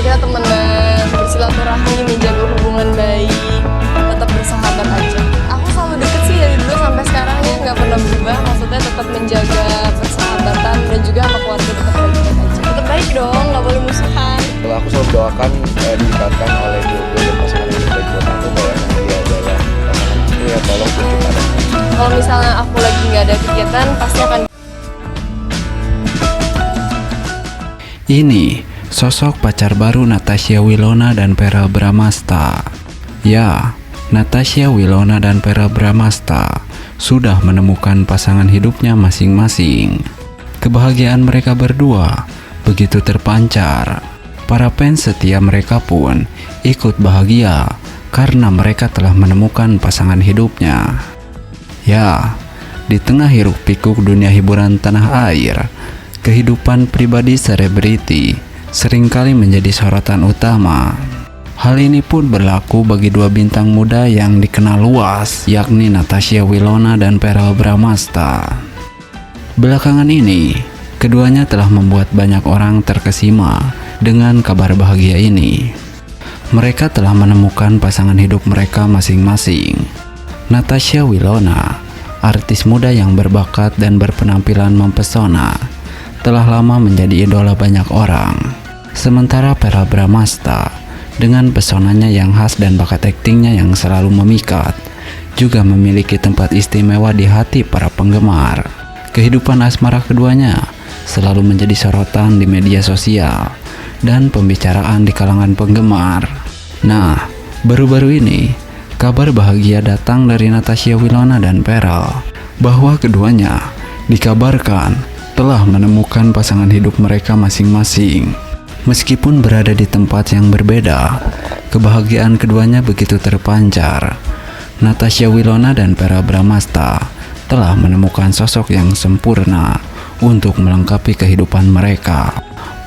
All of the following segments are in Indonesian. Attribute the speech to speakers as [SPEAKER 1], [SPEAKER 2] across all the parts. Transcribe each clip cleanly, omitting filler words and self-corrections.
[SPEAKER 1] kita temenan, bersilaturahmi, menjaga hubungan baik, tetap bersahabat aja. Aku selalu deket sih dari dulu sampai sekarang ya, nggak pernah berubah. Maksudnya tetap menjaga persahabatan dan juga sama keluarga tetap baik-baik aja. Tetap baik dong, nggak boleh musuhan.
[SPEAKER 2] Kalau aku selalu doakan dikatakan oleh dua pasangan yang baik buat aku bahwa nanti dia adalah pasangan aku, ya tolong tunjukkan.
[SPEAKER 1] Kalau misalnya aku lagi nggak ada kegiatan, pasti akan.
[SPEAKER 3] Ini sosok pacar baru Natasha Wilona dan Verrell Bramasta. Ya, Natasha Wilona dan Verrell Bramasta sudah menemukan pasangan hidupnya masing-masing. Kebahagiaan mereka berdua begitu terpancar. Para fans setia mereka pun ikut bahagia karena mereka telah menemukan pasangan hidupnya. Ya, di tengah hiruk pikuk dunia hiburan tanah air, kehidupan pribadi selebriti seringkali menjadi sorotan utama. Hal ini pun berlaku bagi dua bintang muda yang dikenal luas, yakni Natasha Wilona dan Verrell Bramasta. Belakangan ini, keduanya telah membuat banyak orang terkesima dengan kabar bahagia ini. Mereka telah menemukan pasangan hidup mereka masing-masing. Natasha Wilona, artis muda yang berbakat dan berpenampilan mempesona, telah lama menjadi idola banyak orang. Sementara Verrell Bramasta, dengan pesonanya yang khas dan bakat aktingnya yang selalu memikat, juga memiliki tempat istimewa di hati para penggemar. Kehidupan asmara keduanya selalu menjadi sorotan di media sosial dan pembicaraan di kalangan penggemar. Nah, baru-baru ini, kabar bahagia datang dari Natasha Wilona dan Verrell bahwa keduanya dikabarkan telah menemukan pasangan hidup mereka masing-masing. Meskipun berada di tempat yang berbeda, kebahagiaan keduanya begitu terpancar. Natasha Wilona dan Verrell Bramasta telah menemukan sosok yang sempurna untuk melengkapi kehidupan mereka.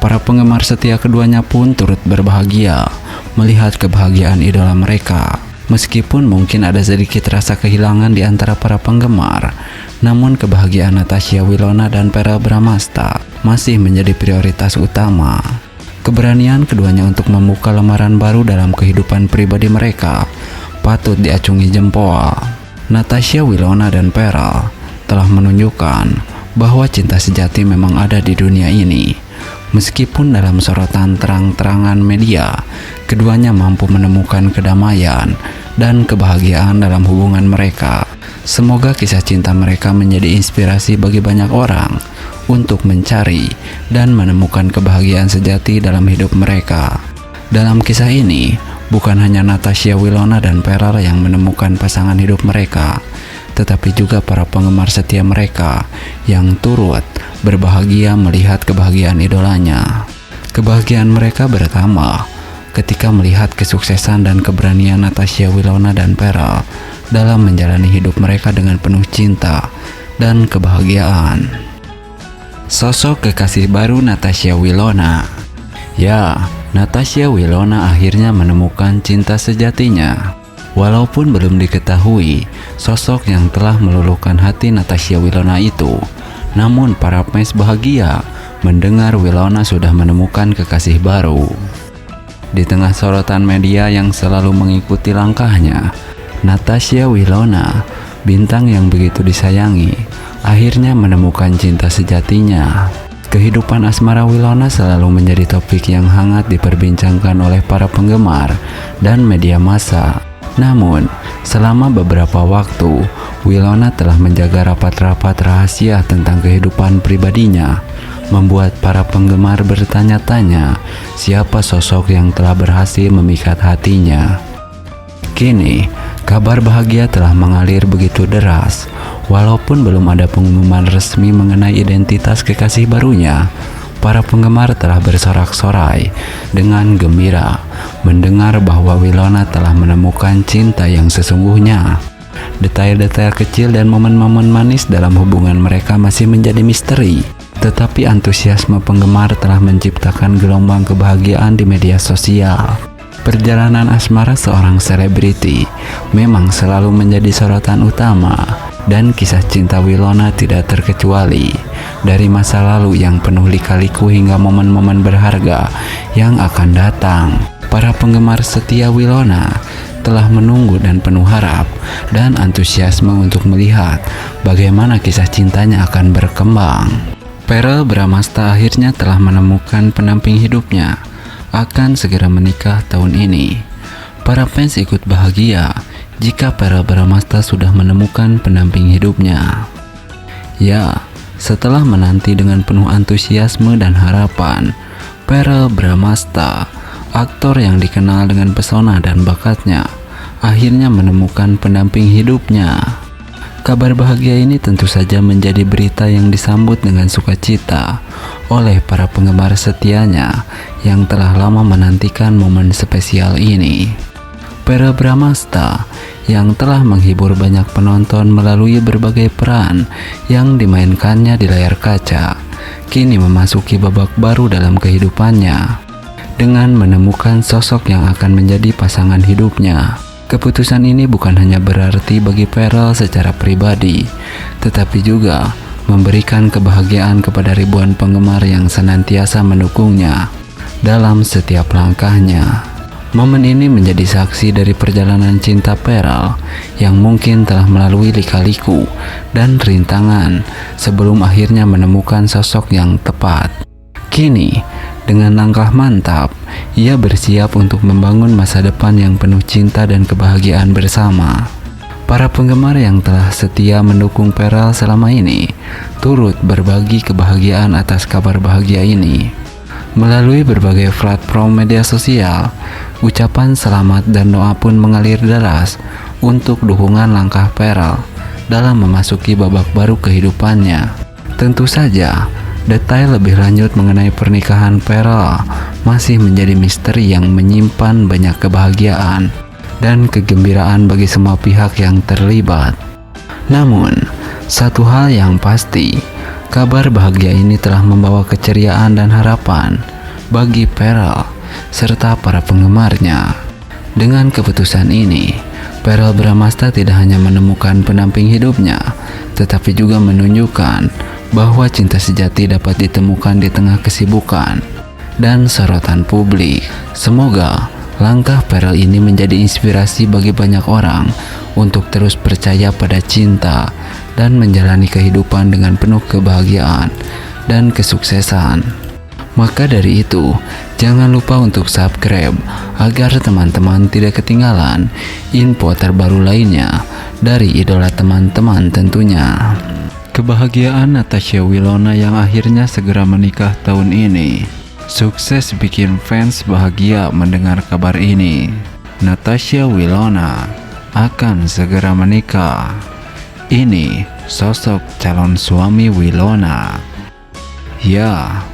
[SPEAKER 3] Para penggemar setia keduanya pun turut berbahagia melihat kebahagiaan idola mereka. Meskipun mungkin ada sedikit rasa kehilangan di antara para penggemar, namun kebahagiaan Natasha Wilona dan Verrell Bramasta masih menjadi prioritas utama. Keberanian keduanya untuk membuka lembaran baru dalam kehidupan pribadi mereka patut diacungi jempol. Natasha Wilona dan Verrell telah menunjukkan bahwa cinta sejati memang ada di dunia ini. Meskipun dalam sorotan terang-terangan media, keduanya mampu menemukan kedamaian dan kebahagiaan dalam hubungan mereka. Semoga kisah cinta mereka menjadi inspirasi bagi banyak orang untuk mencari dan menemukan kebahagiaan sejati dalam hidup mereka. Dalam kisah ini, bukan hanya Natasha Wilona dan Verrell yang menemukan pasangan hidup mereka, tetapi juga para penggemar setia mereka yang turut berbahagia melihat kebahagiaan idolanya. Kebahagiaan mereka bertambah ketika melihat kesuksesan dan keberanian Natasha Wilona dan Verrell dalam menjalani hidup mereka dengan penuh cinta dan kebahagiaan. Sosok kekasih baru Natasha Wilona. Ya, Natasha Wilona akhirnya menemukan cinta sejatinya. Walaupun belum diketahui sosok yang telah meluluhkan hati Natasha Wilona itu, namun para fans bahagia mendengar Wilona sudah menemukan kekasih baru. Di tengah sorotan media yang selalu mengikuti langkahnya, Natasha Wilona, bintang yang begitu disayangi, akhirnya menemukan cinta sejatinya. Kehidupan asmara Wilona selalu menjadi topik yang hangat diperbincangkan oleh para penggemar dan media massa. Namun, selama beberapa waktu, Wilona telah menjaga rapat-rapat rahasia tentang kehidupan pribadinya, membuat para penggemar bertanya-tanya siapa sosok yang telah berhasil memikat hatinya. Kini, kabar bahagia telah mengalir begitu deras. Walaupun belum ada pengumuman resmi mengenai identitas kekasih barunya, para penggemar telah bersorak-sorai dengan gembira mendengar bahwa Wilona telah menemukan cinta yang sesungguhnya. Detail-detail kecil dan momen-momen manis dalam hubungan mereka masih menjadi misteri, tetapi antusiasme penggemar telah menciptakan gelombang kebahagiaan di media sosial. Perjalanan asmara seorang selebriti memang selalu menjadi sorotan utama, dan kisah cinta Wilona tidak terkecuali. dari masa lalu yang penuh lika-liku hingga momen-momen berharga yang akan datang. Para penggemar setia Winona telah menunggu dan penuh harap dan antusiasme untuk melihat bagaimana kisah cintanya akan berkembang. Verrell Bramasta akhirnya telah menemukan pendamping hidupnya, akan segera menikah tahun ini. Para fans ikut bahagia jika Verrell Bramasta sudah menemukan pendamping hidupnya. Ya, setelah menanti dengan penuh antusiasme dan harapan, Verrell Bramasta, aktor yang dikenal dengan pesona dan bakatnya, akhirnya menemukan pendamping hidupnya. Kabar bahagia ini tentu saja menjadi berita yang disambut dengan sukacita oleh para penggemar setianya yang telah lama menantikan momen spesial ini. Verrell Bramasta yang telah menghibur banyak penonton melalui berbagai peran yang dimainkannya di layar kaca, kini memasuki babak baru dalam kehidupannya dengan menemukan sosok yang akan menjadi pasangan hidupnya. Keputusan ini bukan hanya berarti bagi Verrell secara pribadi, tetapi juga memberikan kebahagiaan kepada ribuan penggemar yang senantiasa mendukungnya dalam setiap langkahnya. Momen ini menjadi saksi dari perjalanan cinta Verrell yang mungkin telah melalui lika-liku dan rintangan sebelum akhirnya menemukan sosok yang tepat. Kini, dengan langkah mantap, ia bersiap untuk membangun masa depan yang penuh cinta dan kebahagiaan bersama. Para penggemar yang telah setia mendukung Verrell selama ini turut berbagi kebahagiaan atas kabar bahagia ini. Melalui berbagai platform media sosial, ucapan selamat dan doa pun mengalir deras untuk dukungan langkah Verrell dalam memasuki babak baru kehidupannya. Tentu saja, detail lebih lanjut mengenai pernikahan Verrell masih menjadi misteri yang menyimpan banyak kebahagiaan dan kegembiraan bagi semua pihak yang terlibat. Namun, satu hal yang pasti, kabar bahagia ini telah membawa keceriaan dan harapan bagi Verrell serta para penggemarnya. Dengan keputusan ini, Verrell Bramasta tidak hanya menemukan pendamping hidupnya, tetapi juga menunjukkan bahwa cinta sejati dapat ditemukan di tengah kesibukan dan sorotan publik. Semoga langkah Verrell ini menjadi inspirasi bagi banyak orang untuk terus percaya pada cinta dan menjalani kehidupan dengan penuh kebahagiaan dan kesuksesan. Maka dari itu, jangan lupa untuk subscribe agar teman-teman tidak ketinggalan info terbaru lainnya dari idola teman-teman tentunya. Kebahagiaan Natasha Winona yang akhirnya segera menikah tahun ini. Sukses bikin fans bahagia mendengar kabar ini. Natasha Winona akan segera menikah. Ini sosok calon suami Winona. Ya,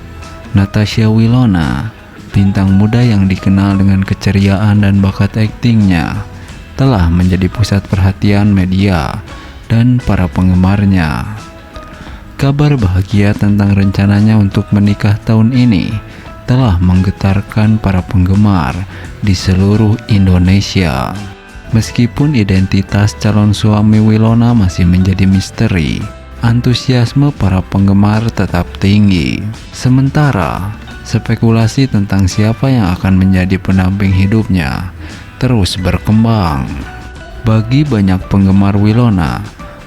[SPEAKER 3] Natasha Winona, bintang muda yang dikenal dengan keceriaan dan bakat aktingnya, telah menjadi pusat perhatian media dan para penggemarnya. Kabar bahagia tentang rencananya untuk menikah tahun ini telah menggetarkan para penggemar di seluruh Indonesia. Meskipun identitas calon suami Winona masih menjadi misteri, antusiasme para penggemar tetap tinggi. Sementara, spekulasi tentang siapa yang akan menjadi pendamping hidupnya terus berkembang. Bagi banyak penggemar Winona,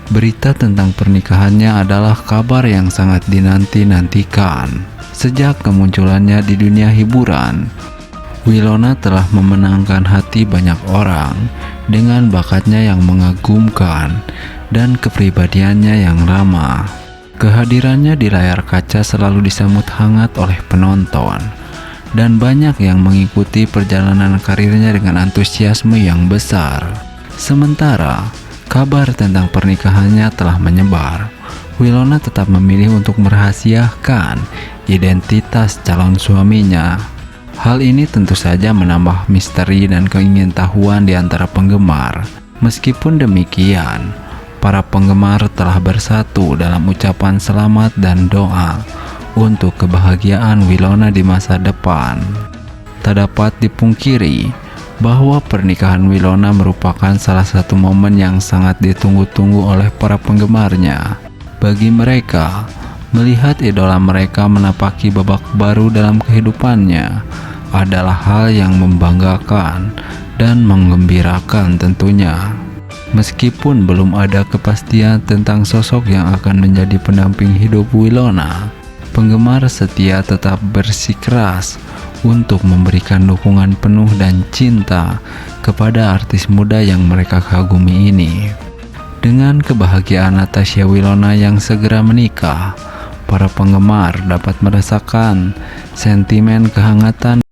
[SPEAKER 3] berita tentang pernikahannya adalah kabar yang sangat dinanti-nantikan. Sejak kemunculannya di dunia hiburan, Winona telah memenangkan hati banyak orang dengan bakatnya yang mengagumkan dan kepribadiannya yang ramah. Kehadirannya di layar kaca selalu disambut hangat oleh penonton, dan banyak yang mengikuti perjalanan karirnya dengan antusiasme yang besar. Sementara kabar tentang pernikahannya telah menyebar, Winona tetap memilih untuk merahasiakan identitas calon suaminya. Hal ini tentu saja menambah misteri dan keingintahuan di antara penggemar. Meskipun demikian, para penggemar telah bersatu dalam ucapan selamat dan doa untuk kebahagiaan Winona di masa depan. Tak dapat dipungkiri bahwa pernikahan Winona merupakan salah satu momen yang sangat ditunggu-tunggu oleh para penggemarnya. Bagi mereka, Melihat idola mereka menapaki babak baru dalam kehidupannya adalah hal yang membanggakan dan menggembirakan tentunya. Meskipun belum ada kepastian tentang sosok yang akan menjadi pendamping hidup Winona, penggemar setia tetap bersikeras untuk memberikan dukungan penuh dan cinta kepada artis muda yang mereka kagumi ini. Dengan kebahagiaan Natasha Winona yang segera menikah, para penggemar dapat merasakan sentimen kehangatan